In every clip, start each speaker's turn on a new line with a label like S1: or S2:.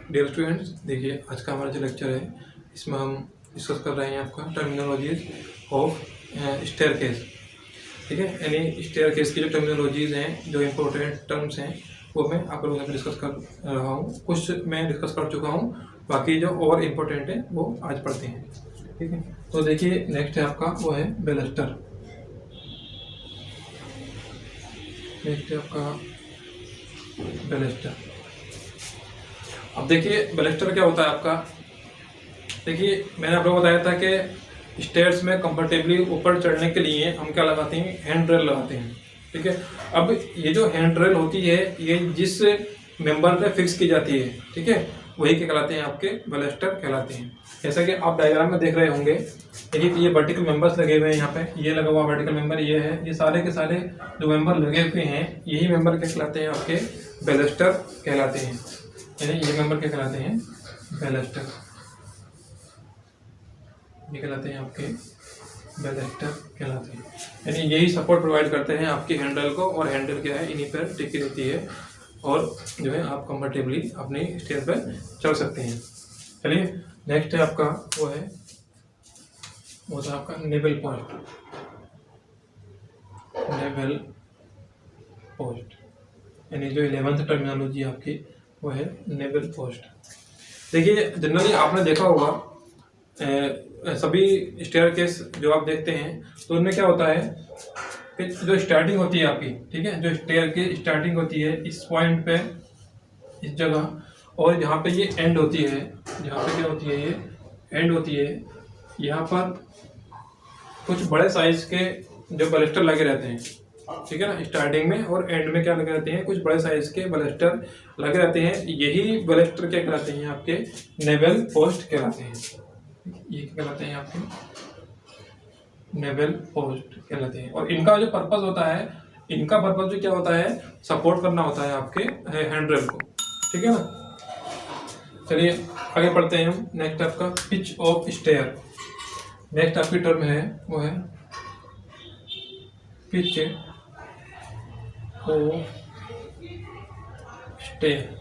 S1: Dear students, देखिए आज का हमारा जो लेक्चर है इसमें हम डिस्कस कर रहे हैं आपका टर्मिनोलॉजीज ऑफ स्टेयरकेस। ठीक है, यानी स्टेयरकेस की जो टर्मिनोलॉजीज हैं, जो इम्पोर्टेंट टर्म्स हैं, वो मैं आप लोगों के साथ डिस्कस कर रहा हूँ। कुछ मैं डिस्कस कर चुका हूँ, बाकी जो और इम्पोर्टेंट है वो आज पढ़ते हैं। ठीक है, तो देखिए नेक्स्ट है आपका वो है बैलेस्टर। नेक्स्ट है आपका बैलेस्टर। अब देखिए बैलेस्टर क्या होता है आपका। देखिए मैंने आप लोगों को बताया था कि स्टेयर्स में कंफर्टेबली ऊपर चढ़ने के लिए हम क्या लगाते हैं, हैंड रेल लगाते हैं। ठीक है, अब ये जो हैंड रेल होती है ये जिस मेंबर पे फिक्स की जाती है, ठीक है, वही क्या कहलाते हैं, आपके बैलेस्टर कहलाते हैं। जैसा कि आप डायग्राम में देख रहे होंगे, ये वर्टिकल मेंबर्स लगे हुए हैं। यहाँ पे ये लगा हुआ वर्टिकल मेंबर ये है, ये सारे के सारे जो मेंबर लगे हुए हैं यही मेंबर क्या कहलाते हैं, आपके बैलेस्टर कहलाते हैं। यानी ये मेंबर क्या कहलाते हैं, बैलेस्टर। ये कहलाते हैं आपके बैलेस्टर कहलाते हैं। यानी यही सपोर्ट प्रोवाइड करते हैं आपकी हैंडल को, और हैंडल क्या है, इन्हीं पर टिकी रहती है और जो है आप कंफर्टेबली अपनी स्टेयर पर चल सकते हैं। चलिए नेक्स्ट है आपका वो था आपका नेवल पोस्ट। नेवल पोस्ट यानी जो 11th टर्मिनोलॉजी आपकी वो है नेवल पोस्ट। देखिए जनरली आपने देखा होगा सभी स्टेयरकेस जो आप देखते हैं तो उनमें क्या होता है कि जो स्टार्टिंग होती है आपकी, ठीक है, जो स्टेयर की स्टार्टिंग होती है इस पॉइंट पे, इस जगह, और जहाँ पे ये एंड होती है, जहाँ पे क्या होती है, ये एंड होती है, यहाँ पर कुछ बड़े साइज के जो बैलेस्टर लगे रहते हैं। ठीक है ना, स्टार्टिंग में और एंड में क्या लगे रहते हैं, कुछ बड़े साइज के बैलेस्टर लगे रहते हैं। यही बैलेस्टर क्या कहलाते हैं, आपके नेवल पोस्ट कहलाते हैं। ये क्या कहलाते हैं, आपके नेवल पोस्ट कहलाते हैं। और इनका जो पर्पस होता है, इनका पर्पस भी क्या होता है, सपोर्ट करना होता है आपके हैंडरेल को। ठीक है ना, चलिए आगे पढ़ते हैं हम। नेक्स्ट आपका पिच ऑफ स्टेयर। नेक्स्ट आपकी टर्म है वो है पिच ऑफ स्टेयर।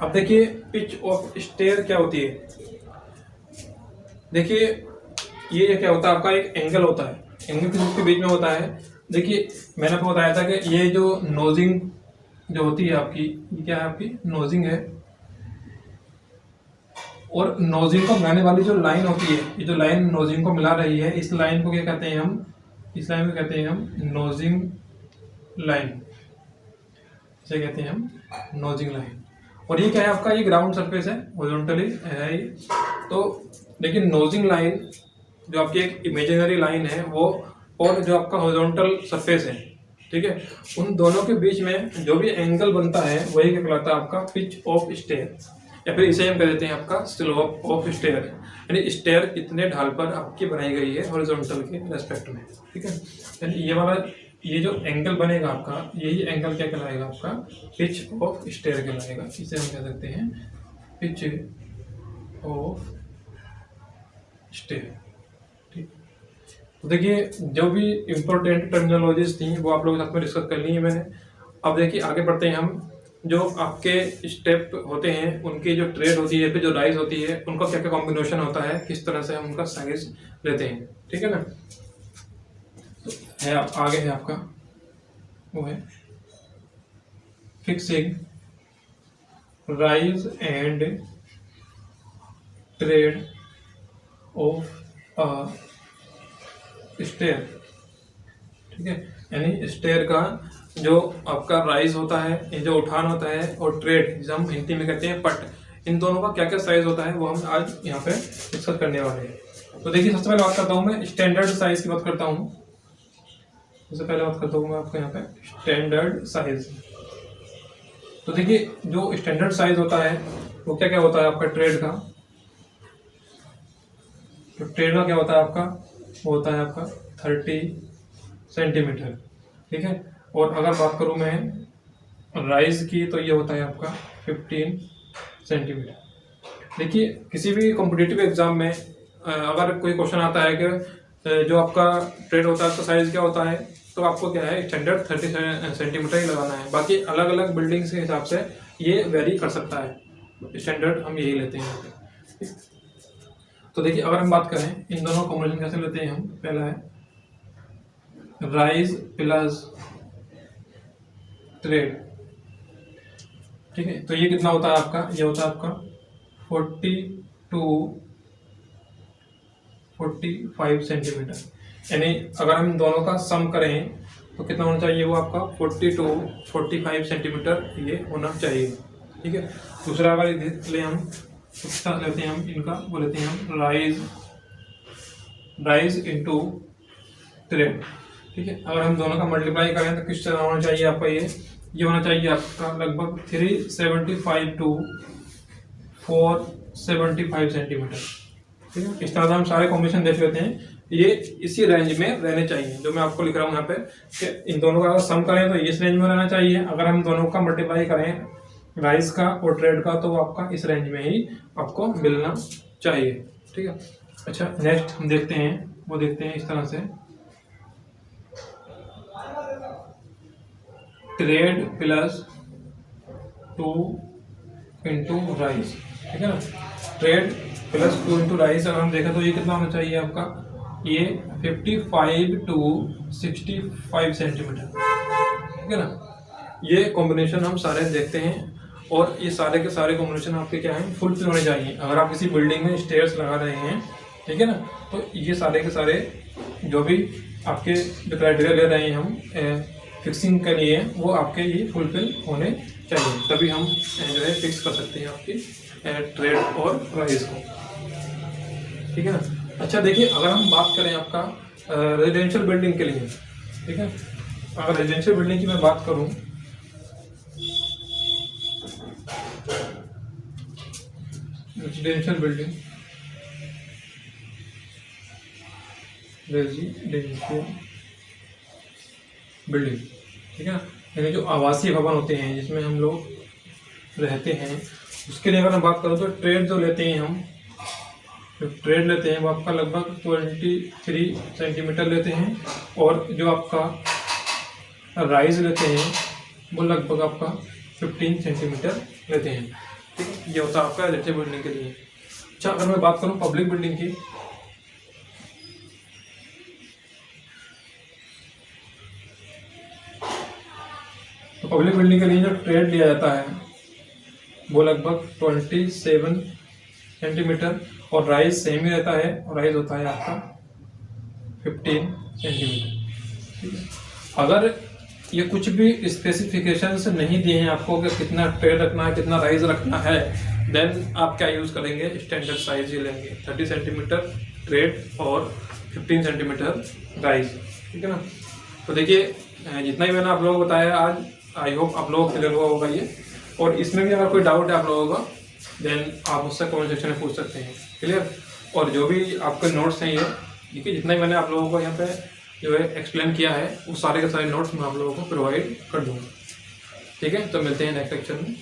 S1: अब देखिए पिच ऑफ स्टेयर क्या होती है। देखिए ये क्या होता है, आपका एक एंगल होता है, एंगल के बीच में होता है। देखिए मैंने आपको बताया था कि ये जो नोजिंग जो होती है आपकी, ये क्या है, आपकी नोजिंग है, और नोजिंग को मिलाने वाली जो लाइन होती है, ये जो लाइन नोजिंग को मिला रही है, इस लाइन को क्या कहते हैं हम, इस लाइन को कहते हैं हम नोजिंग लाइन, इसे कहते हैं हम नोजिंग लाइन। और ये क्या है आपका, ये ग्राउंड सरफेस है, हॉरिजॉन्टली है ये। तो लेकिन नोजिंग लाइन जो आपकी एक इमेजिनरी लाइन है वो, और जो आपका हॉरिजॉन्टल सरफेस है, ठीक है, उन दोनों के बीच में जो भी एंगल बनता है वही क्या कहलाता है, आपका पिच ऑफ स्टेयर, या फिर इसे हम कह देते हैं आपका स्लोप ऑफ स्टेयर। यानी स्टेयर कितने ढाल पर आपकी बनाई गई है हॉरिजॉन्टल के रेस्पेक्ट में। ठीक है, यानी ये वाला ये जो एंगल बनेगा आपका, यही एंगल क्या कहलाएगा, आपका पिच ऑफ स्टेयर कहलाएगा। इसे हम कह सकते हैं पिच ऑफ स्टेयर। ठीक, तो देखिए जो भी इम्पोर्टेंट टर्मिनोलॉजीज थी वो आप लोगों के साथ में डिस्कस कर ली है मैंने। अब देखिए आगे बढ़ते हैं हम। जो आपके स्टेप होते हैं उनकी जो ट्रेड होती है, फिर जो राइज होती है, उनका क्या क्या कॉम्बिनेशन होता है, किस तरह से हम उनका साइज लेते हैं। ठीक है ना, तो है आगे है आपका वो है fixing rise and tread of stair. ठीक है, यानी स्टेयर का जो आपका राइज होता है, ये जो उठान होता है, और ट्रेड जिसे हम हिंदी में कहते हैं पट, इन दोनों का क्या क्या साइज होता है वो हम आज यहाँ पे डिस्कस करने वाले हैं। तो देखिए सबसे पहले बात करता हूँ मैं स्टैंडर्ड साइज की बात करता हूँ। सबसे पहले बात करता हूँ मैं आपको यहाँ पे स्टैंडर्ड साइज। तो देखिए जो स्टैंडर्ड साइज होता है वो क्या क्या होता है आपका ट्रेड का। तो ट्रेड का क्या होता है आपका, वो होता है आपका 30 सेंटीमीटर। ठीक है, और अगर बात करूँ मैं राइज की तो ये होता है आपका 15 सेंटीमीटर। देखिए किसी भी कॉम्पिटिटिव एग्जाम में अगर कोई क्वेश्चन आता है कि जो आपका ट्रेड होता है उसका साइज क्या होता है, तो आपको क्या है स्टैंडर्ड 30 सेंटीमीटर ही लगाना है। बाकी अलग अलग बिल्डिंग्स के हिसाब से ये वेरी कर सकता है, स्टैंडर्ड हम यही लेते हैं यहाँ पे। तो देखिए अगर हम बात करें इन दोनों कॉम्बिनेशन कैसे लेते हैं हम, पहला है राइज प्लस ट्रेड, ठीक है। तो ये कितना होता है आपका, ये होता है आपका 40 to 45 सेंटीमीटर, यानी अगर हम दोनों का सम करें तो कितना होना चाहिए, वो आपका 40 to 45 सेंटीमीटर ये होना चाहिए, ठीक है। दूसरा अगर ले हम कितना लेते हैं हम इनका, वो लेते हैं हम राइज इनटू ट्रेड, ठीक है। अगर हम दोनों का मल्टीप्लाई करें तो किस तरह होना चाहिए आपका, ये होना चाहिए आपका लगभग 375 to 475 सेंटीमीटर, ठीक है। इस तरह से हम सारे कॉम्बिनेशन देख लेते हैं, ये इसी रेंज में रहने चाहिए जो मैं आपको लिख रहा हूँ यहाँ पे, कि इन दोनों का अगर सम करें तो इस रेंज में रहना चाहिए, अगर हम दोनों का मल्टीप्लाई करें राइस का और ट्रेड का तो वो आपका इस रेंज में ही आपको मिलना चाहिए, ठीक है। अच्छा नेक्स्ट हम देखते हैं, वो देखते हैं इस तरह से ट्रेड प्लस 2 into राइस, ठीक है ना। ट्रेड प्लस 2 into राइस अगर हम देखें तो ये कितना होना चाहिए आपका, ये 55 to 65 सेंटीमीटर, ठीक है ना। ये कॉम्बिनेशन हम सारे देखते हैं और ये सारे के सारे कॉम्बिनेशन आपके क्या हैं, फुलफिल होने चाहिए। अगर आप किसी बिल्डिंग में स्टेयर्स लगा रहे हैं, ठीक है ना, तो ये सारे के सारे जो भी आपके जो क्राइटेरिया ले रहे हैं हम फिक्सिंग के लिए, वो आपके ये फुलफिल होने चाहिए, तभी हम जो है फिक्स कर सकते हैं आपकी ट्रेड और प्राइस को, ठीक है ना। अच्छा देखिए अगर हम बात करें आपका रेजिडेंशियल बिल्डिंग के लिए, ठीक है, अगर रेजिडेंशियल बिल्डिंग की मैं बात करूं, रेजिडेंशियल बिल्डिंग ठीक है ना, यानी जो आवासीय भवन होते हैं जिसमें हम लोग रहते हैं, उसके लिए अगर हम बात करें तो ट्रेड जो लेते हैं हम, जो ट्रेड लेते हैं वो आपका लगभग 23 सेंटीमीटर लेते हैं, और जो आपका राइज लेते हैं वो लगभग आपका 15 सेंटीमीटर लेते हैं, ठीक है। ये होता है आपका रेजिडेंशियल बिल्डिंग के लिए। अच्छा अगर मैं बात करूँ पब्लिक बिल्डिंग की, तो पब्लिक बिल्डिंग के लिए जो ट्रेड लिया जाता है वो लगभग 27 सेंटीमीटर, और राइज सेम ही रहता है, और राइज होता है आपका 15 सेंटीमीटर, ठीक है। अगर ये कुछ भी स्पेसिफिकेशंस नहीं दिए हैं आपको कि कितना ट्रेड रखना है, कितना राइज रखना है, देन आप क्या यूज़ करेंगे, स्टैंडर्ड साइज ही लेंगे, 30 सेंटीमीटर ट्रेड और 15 सेंटीमीटर राइज, ठीक है ना। तो देखिए जितना ही मैंने आप लोगों को बताया आज, आई होप आप लोगों को क्लियर हुआ होगा ये, और इसमें भी अगर कोई डाउट है आप लोगों का, देन आप मुझसे कमेंट सेक्शन में पूछ सकते हैं, क्लियर। और जो भी आपके नोट्स हैं ये, ठीक है, जितना ही मैंने आप लोगों को यहाँ पे जो है एक्सप्लेन किया है, वो सारे के सारे नोट्स मैं आप लोगों को प्रोवाइड कर दूँगा, ठीक है। तो मिलते हैं नेक्स्ट लेक्चर में।